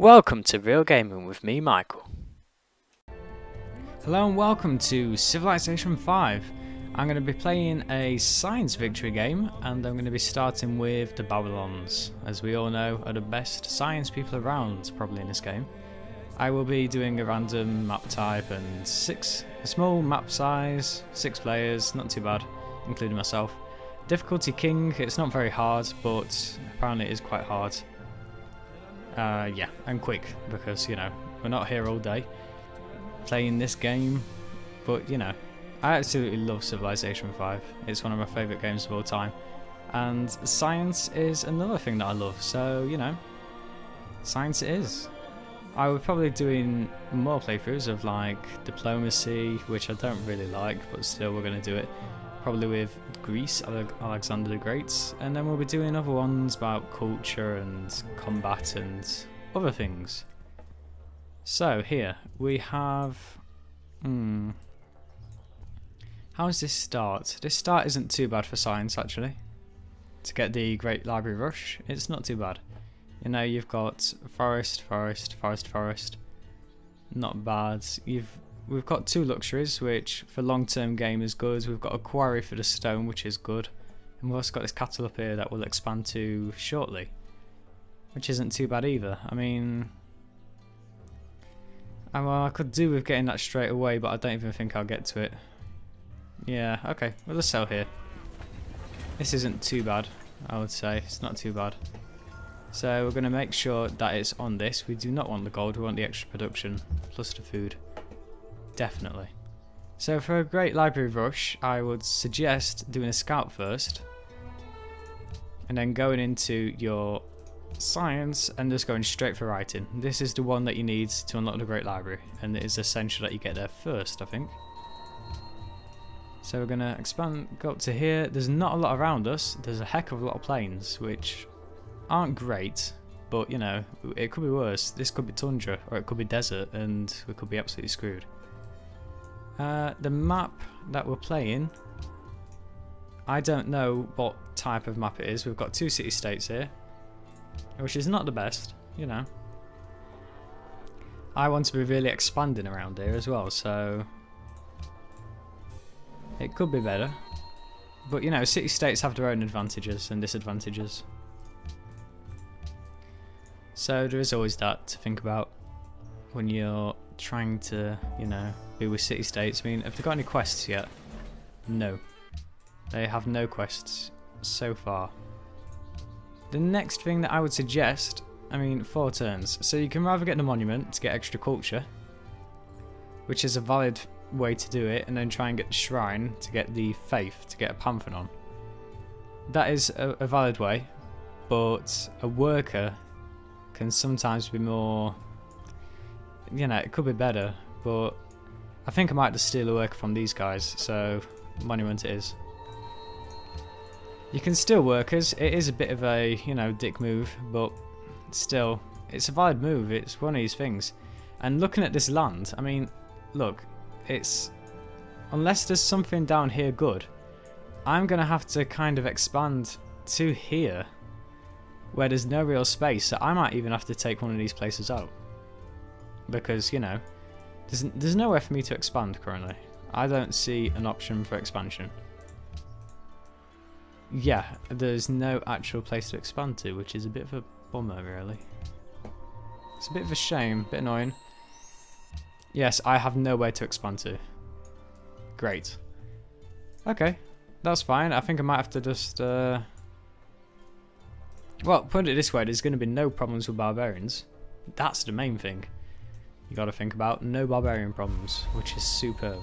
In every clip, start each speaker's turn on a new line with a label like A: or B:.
A: Welcome to Real Gaming with me, Michael.
B: Hello and welcome to Civilization 5. I'm going to be playing a science victory game and I'm going to be starting with the Babylons, as we all know are the best science people around probably in this game. I will be doing a random map type and a small map size, 6 players, not too bad, including myself. Difficulty King, it's not very hard, but apparently it is quite hard. Yeah, and quick, because, you know, we're not here all day playing this game, but, you know, I absolutely love Civilization 5. It's one of my favourite games of all time, and science is another thing that I love, so, you know, science it is. I would probably doing more playthroughs of, like, diplomacy, which I don't really like, but still we're going to do it. Probably with Greece, Alexander the Great, and then we'll be doing other ones about culture and combat and other things. So here we have, how does this start? This start isn't too bad for science actually. To get the Great Library Rush, it's not too bad. You know, you've got forest, forest, forest, forest. Not bad. We've got 2 luxuries, which for long-term game is good. We've got a quarry for the stone, which is good. And we've also got this cattle up here that we'll expand to shortly, which isn't too bad either. I mean, well, I could do with getting that straight away, but I don't even think I'll get to it. Yeah, okay, well, let's sell here. This isn't too bad, I would say. It's not too bad. So we're going to make sure that it's on this. We do not want the gold, we want the extra production, plus the food. Definitely. So for a Great Library Rush, I would suggest doing a scout first, and then going into your science and just going straight for writing. This is the one that you need to unlock the Great Library, and it is essential that you get there first, I think. So we're going to expand, go up to here. There's not a lot around us. There's a heck of a lot of plains, which aren't great, but you know, it could be worse. This could be tundra, or it could be desert, and we could be absolutely screwed. The map that we're playing, I don't know what type of map it is. We've got 2 city-states here, which is not the best, you know. I want to be really expanding around here as well, so it could be better. But, you know, city-states have their own advantages and disadvantages. So there is always that to think about when you're trying to, you know, be with city-states. I mean, have they got any quests yet? No. They have no quests so far. The next thing that I would suggest, I mean, 4 turns. So you can rather get the monument to get extra culture, which is a valid way to do it, and then try and get the shrine to get the faith, to get a Pantheon. That is a valid way, but a worker can sometimes be more, you know, it could be better, but I think I might just steal a worker from these guys, so monument it is. You can steal workers, it is a bit of a, you know, dick move, but still, it's a valid move, it's one of these things. And looking at this land, I mean, look, it's, unless there's something down here good, I'm going to have to kind of expand to here, where there's no real space, so I might even have to take one of these places out. Because, you know, there's nowhere for me to expand currently. I don't see an option for expansion. Yeah, there's no actual place to expand to, which is a bit of a bummer, really. It's a bit of a shame, a bit annoying. Yes, I have nowhere to expand to. Great. Okay, that's fine. I think I might have to just, well, put it this way, there's going to be no problems with barbarians. That's the main thing you got to think about. No barbarian problems, which is superb.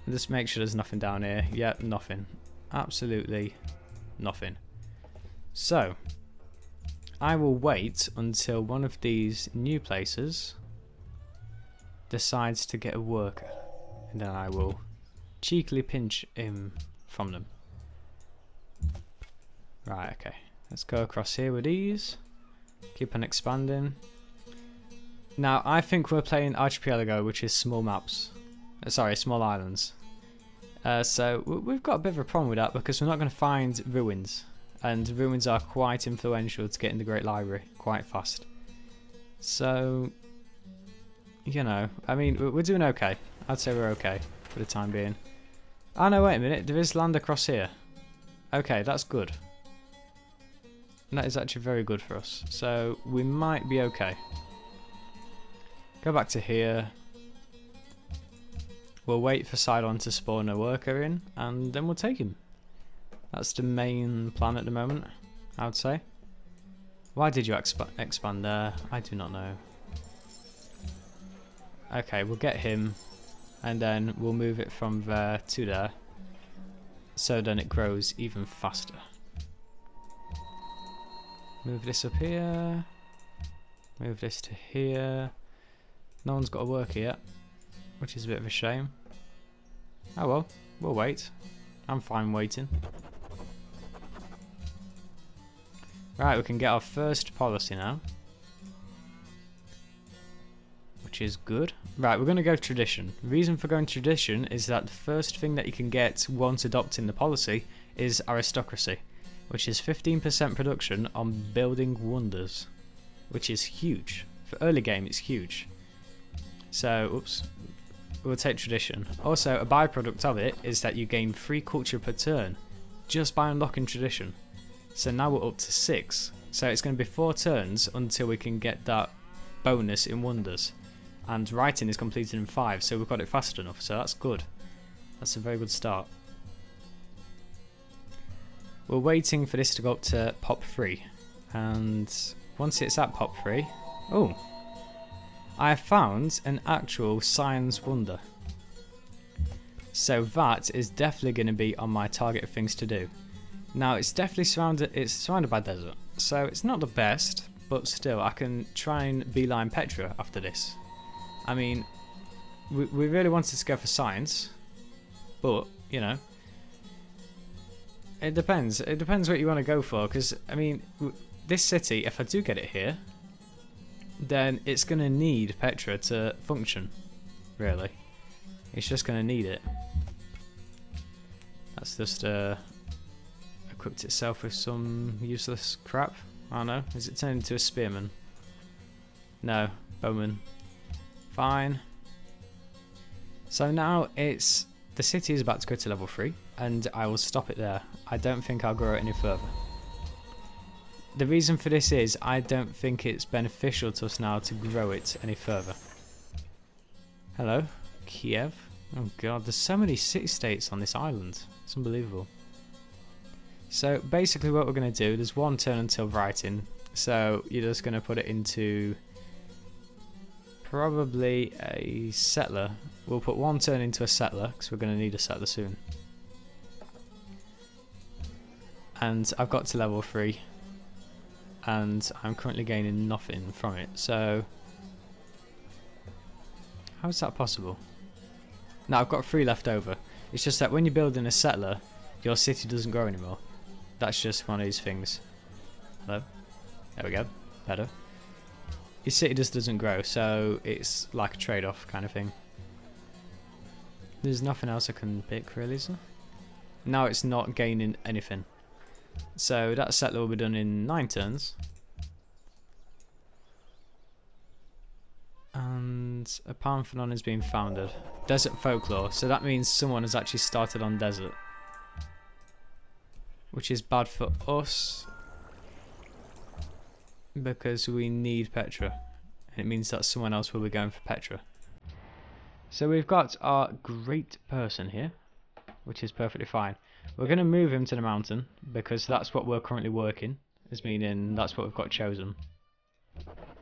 B: Just make sure there's nothing down here. Yeah, nothing. Absolutely nothing. So, I will wait until one of these new places decides to get a worker, and then I will cheekily pinch him from them. Right, okay. Let's go across here with these. Keep on expanding. Now, I think we're playing Archipelago, which is small maps. Sorry, small islands. So we've got a bit of a problem with that because we're not going to find ruins. And ruins are quite influential to get in the Great Library quite fast. So, you know, I mean, we're doing okay. I'd say we're okay for the time being. Oh no, wait a minute, there is land across here. Okay, that's good. That is actually very good for us. So, we might be okay. Go back to here. We'll wait for Sidon to spawn a worker in, and then we'll take him. That's the main plan at the moment, I would say. Why did you expand there? I do not know. Okay, we'll get him, and then we'll move it from there to there, so then it grows even faster. Move this up here. Move this to here. No one's got a worker yet, which is a bit of a shame. Oh well, we'll wait. I'm fine waiting. Right, we can get our first policy now, which is good. Right, we're going to go tradition. The reason for going tradition is that the first thing that you can get once adopting the policy is aristocracy, which is 15% production on building wonders, which is huge. For early game, it's huge. So, oops, we'll take tradition. Also, a byproduct of it is that you gain 3 culture per turn just by unlocking tradition. So now we're up to 6. So it's going to be 4 turns until we can get that bonus in wonders. And writing is completed in 5, so we've got it fast enough, so that's good. That's a very good start. We're waiting for this to go up to pop 3. And once it's at pop 3... Oh! I have found an actual science wonder. So that is definitely going to be on my target of things to do. Now it's definitely surrounded by desert, so it's not the best, but still I can try and beeline Petra after this. I mean, we really wanted to go for science, but you know, it depends. It depends what you want to go for, because I mean, this city, if I do get it here, then it's going to need Petra to function. Really, it's just going to need it. That's just equipped itself with some useless crap. I don't know. Is it turned into a spearman? No, bowman. Fine. So now it's the city is about to go to level 3, and I will stop it there. I don't think I'll grow it any further. The reason for this is I don't think it's beneficial to us now to grow it any further. Hello, Kiev. Oh god, there's so many city-states on this island. It's unbelievable. So basically what we're going to do, there's 1 turn until writing, so you're just going to put it into probably a settler. We'll put 1 turn into a settler, because we're going to need a settler soon. And I've got to level 3, and I'm currently gaining nothing from it, so how is that possible? Now I've got 3 left over. It's just that when you're building a settler, your city doesn't grow anymore. That's just one of these things. Hello? There we go. Better. Your city just doesn't grow, so it's like a trade-off kind of thing. There's nothing else I can pick, really, is there? Now it's not gaining anything. So that settler will be done in 9 turns. And a Pantheon is being founded. Desert folklore, so that means someone has actually started on desert. Which is bad for us, because we need Petra. And it means that someone else will be going for Petra. So we've got our great person here, which is perfectly fine. We're going to move him to the mountain, because that's what we're currently working, as meaning that's what we've got chosen.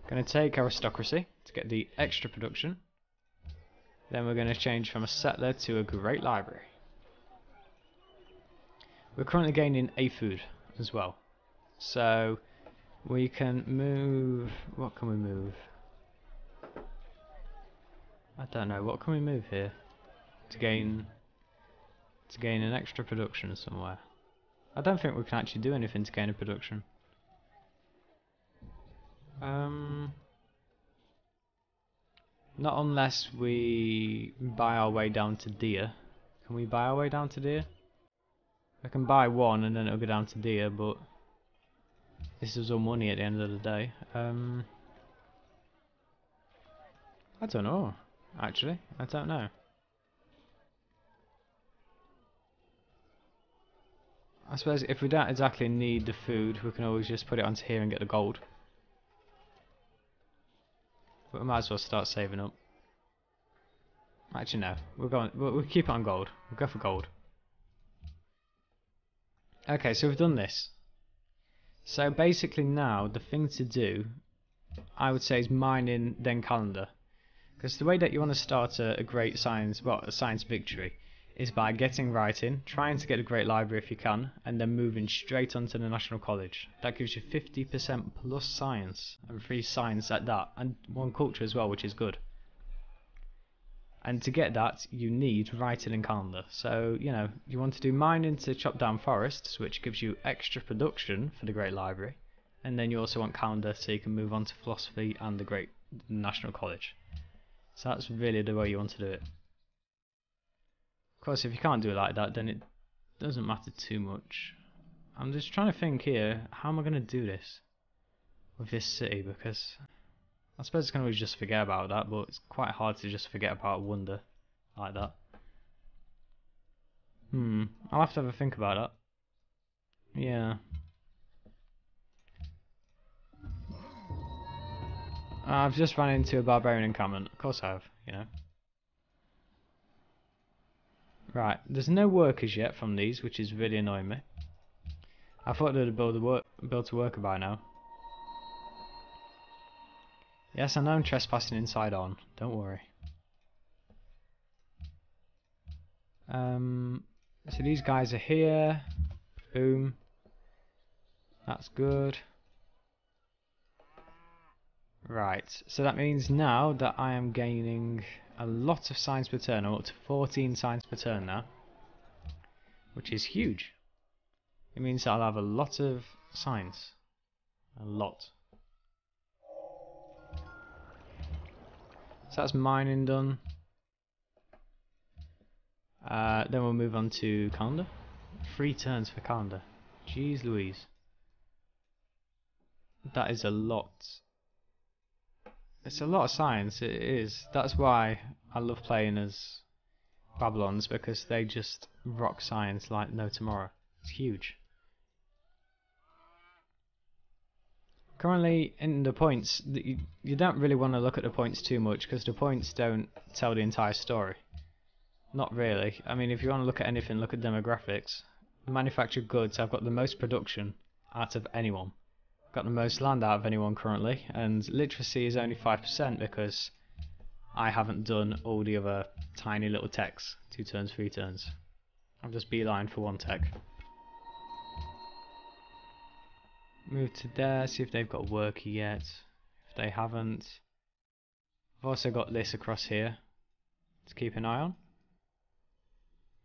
B: Going to take aristocracy to get the extra production. Then we're going to change from a settler to a great library. We're currently gaining a food as well, so we can move. What can we move? I don't know. What can we move here to gain an extra production somewhere? I don't think we can actually do anything to gain a production. Not unless we buy our way down to deer. Can we buy our way down to deer? I can buy 1 and then it'll go down to deer, but this is all money at the end of the day. I don't know, actually. I don't know. I suppose if we don't exactly need the food, we can always just put it onto here and get the gold. But we might as well start saving up. Actually, no. We'll keep it on gold. We'll go for gold. Okay, so we've done this. So basically now, the thing to do, I would say, is mining, then calendar. Because the way that you want to start a great science, well, a science victory, is by getting writing, trying to get a great library if you can, and then moving straight onto the National College. That gives you 50% plus science, and free science at that, and one culture as well, which is good. And to get that, you need writing and calendar. So, you know, you want to do mining to chop down forests, which gives you extra production for the Great Library. And then you also want calendar so you can move on to philosophy and the Great National College. So that's really the way you want to do it. Of course, if you can't do it like that, then it doesn't matter too much. I'm just trying to think here, how am I going to do this with this city? Because I suppose I can always just forget about that, but it's quite hard to just forget about a wonder like that. I'll have to have a think about that. Yeah. I've just run into a barbarian encampment. Of course I have, you know. Right, there's no workers yet from these, which is really annoying me. I thought they'd have built a worker by now. Yes, I know I'm trespassing inside on. Don't worry. So these guys are here. Boom. That's good. Right, so that means now that I am gaining a lot of science per turn. I'm up to 14 science per turn now, which is huge. It means that I'll have a lot of science. A lot. So that's mining done. Then we'll move on to calendar. 3 turns for calendar. Jeez Louise. That is a lot. It's a lot of science, it is. That's why I love playing as Babylons, because they just rock science like no tomorrow. It's huge. Currently in the points, you don't really want to look at the points too much, because the points don't tell the entire story. Not really. I mean, if you want to look at anything, look at demographics. Manufactured goods, I've got the most production out of anyone. Got the most land out of anyone currently, and literacy is only 5% because I haven't done all the other tiny little techs. 2 turns, 3 turns. I've just beeline for 1 tech. Move to there, see if they've got a worker yet. If they haven't, I've also got this across here to keep an eye on.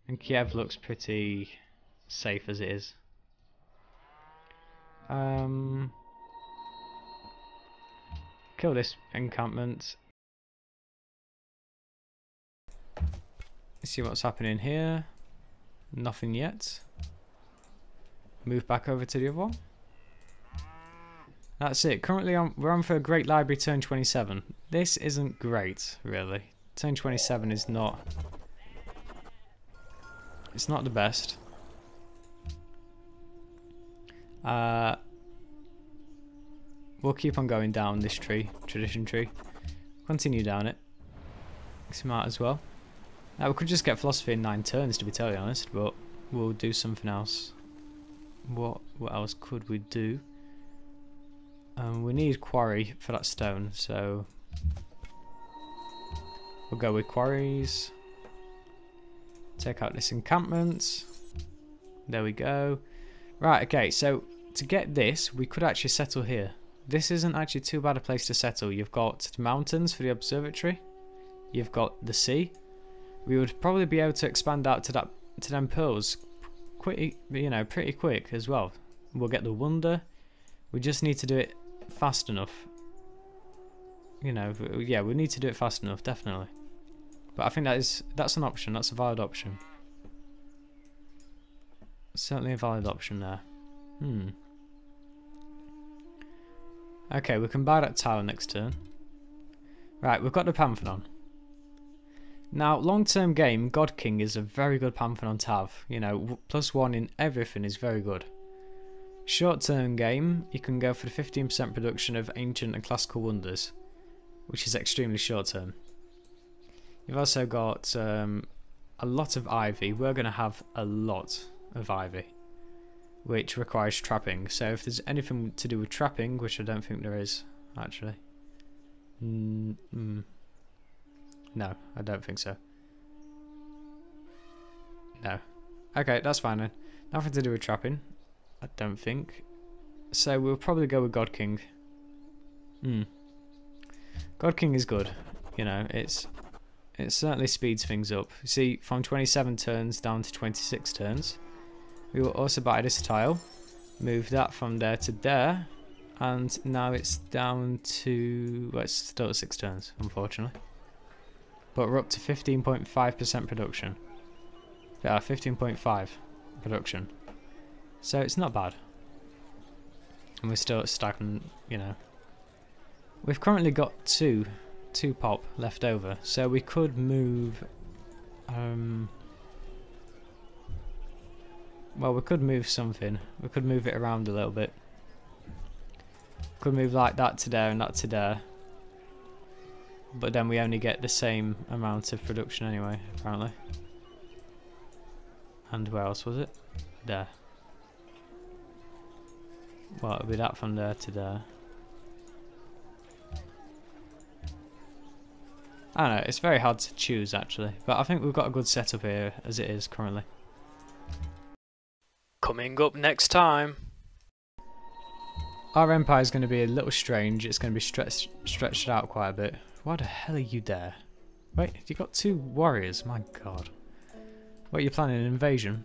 B: And Kiev looks pretty safe as it is. Kill this encampment. Let's see what's happening here. Nothing yet. Move back over to the other one. That's it. Currently we're on for a Great Library turn 27. This isn't great, really. Turn 27 is not... It's not the best. We'll keep on going down this tree, tradition tree. Continue down it. Smart as well. We could just get philosophy in 9 turns, to be totally honest, but we'll do something else. What else could we do? We need quarry for that stone, so we'll go with quarries. Take out this encampment. There we go. Right, okay, so to get this, we could actually settle here. This isn't actually too bad a place to settle. You've got the mountains for the observatory. You've got the sea. We would probably be able to expand out to them pearls pretty quick as well. We'll get the wonder. We just need to do it fast enough. You know, yeah, we need to do it fast enough, definitely. But I think that's an option. That's a valid option. Certainly a valid option there. Okay, we can buy that tower next turn. Right, we've got the Pantheon. Now, long-term game, God King is a very good Pantheon to have. You know, +1 in everything is very good. Short-term game, you can go for the 15% production of Ancient and Classical Wonders, which is extremely short-term. You've also got a lot of Ivy. We're going to have a lot of Ivy, which requires trapping. So if there's anything to do with trapping, which I don't think there is, actually. No, I don't think so. No. Okay, that's fine then. Nothing to do with trapping, I don't think. So we'll probably go with God King. God King is good. You know, it certainly speeds things up. You see, from 27 turns down to 26 turns. We will also buy this tile, move that from there to there, and now it's down to, well, it's still at 6 turns, unfortunately. But we're up to 15.5% production. Yeah, 15.5 production. So it's not bad. And we're still at stagnant, you know. We've currently got two pop left over, so we could move. Well, we could move something. We could move it around a little bit. Could move like that to there and that to there. But then we only get the same amount of production anyway, apparently. And where else was it? There. Well, it'll be that from there to there. I don't know, it's very hard to choose actually. But I think we've got a good setup here as it is currently.
A: Coming up next time.
B: Our empire is going to be a little strange. It's going to be stretched out quite a bit. Why the hell are you there? Wait, you got 2 warriors? My god. What, are you planning an invasion?